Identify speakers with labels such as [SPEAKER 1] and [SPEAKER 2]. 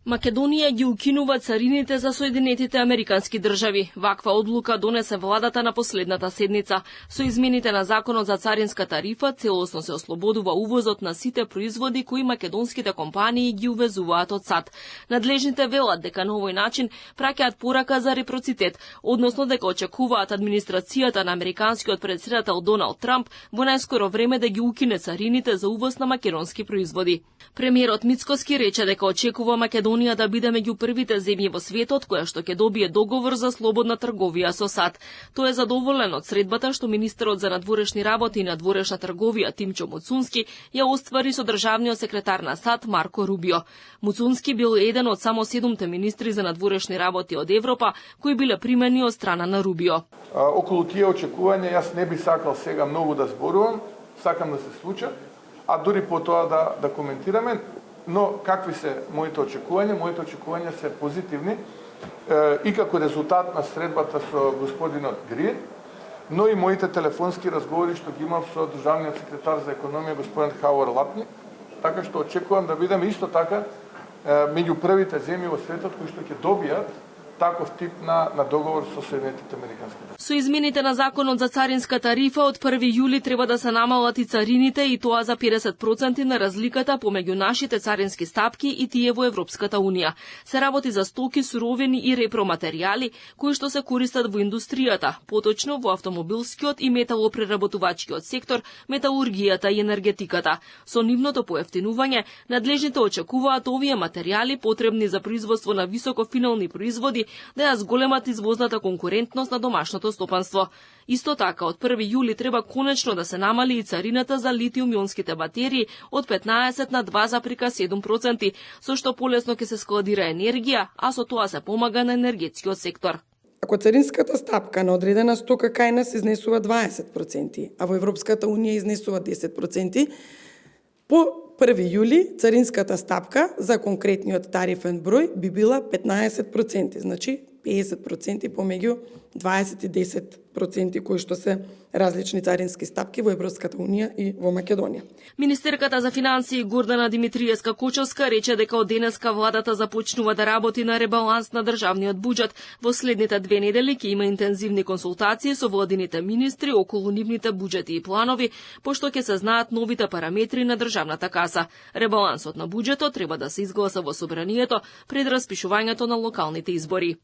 [SPEAKER 1] Македонија ги укинува царините за Соединетите Американски држави. Ваква одлука донесе владата на последната седница. Со измените на законот за царинска тарифа целосно се ослободува увозот на сите производи кои македонските компании ги увезуваат од САД. Надлежните велат дека на овој начин праќаат порака за репроцитет, односно дека очекуваат администрацијата на американскиот претседател Доналд Трамп во најскоро време да ги укине царините за увоз на македонски производи. Премиерот Мицкоски рече дека очекува Македонија да биде меѓу првите земји во светот која што ќе добие договор за слободна трговија со САД. Тој е задоволен од средбата што министерот за надворешни работи и надворешна трговија Тимчо Муцунски ја оствари со државниот секретар на САД Марко Рубио. Муцунски бил еден од само 7 министри за надворешни работи од Европа кои биле примени од страна на Рубио.
[SPEAKER 2] Околу тие очекувања јас не би сакал сега многу да зборувам, сакам да се случат, а дури по тоа да коментираме. Но какви се моите очекувања? Моите очекувања се позитивни и како резултат на средбата со господинот Грир, но и моите телефонски разговори што ги имав со државниот секретар за економија господин Хауар Лапни, така што очекувам да бидеме исто така меѓу првите земји во светот кои што ќе добијат таков тип на договор со Соединетите Американски држави.
[SPEAKER 1] Со измените на законот за царинска тарифа од 1 јули треба да се намалат и царините и тоа за 50% на разликата помеѓу нашите царински стапки и тие во Европската унија. Се работи за стоки, суровини и репроматеријали кои што се користат во индустријата, поточно во автомобилскиот и металопреработувачкиот сектор, металургијата и енергетиката. Со нивното поевтинување, надлежните очекуваат овие материјали потребни за производство на високофинални производи да ја зголемат извозната конкурентност на домашното стопанство. Исто така, од 1 јули треба конечно да се намали и царината за литиум-ионските батерии од 15 на 2,7%, со што полесно ќе се складира енергија, а со тоа се помага на енергетскиот сектор.
[SPEAKER 3] Ако царинската стапка на одредена стока кај нас изнесува 20%, а во Европската унија изнесува 10%, по 1 јули царинската стапка за конкретниот тарифен број би била 15%, значи 50% помеѓу 20 и 10% кои што се различни царински стапки во Европската унија и во Македонија.
[SPEAKER 1] Министерката за финансии Гордана Димитриевска-Кочовска рече дека од денеска владата започнува да работи на ребаланс на државниот буџет. Во следните 2 недели ќе има интензивни консултации со владините министри околу нивните буџети и планови, пошто ќе се знаат новите параметри на државната каса. Ребалансот на буџетот треба да се изгласа во собранието пред распишувањето на локалните избори.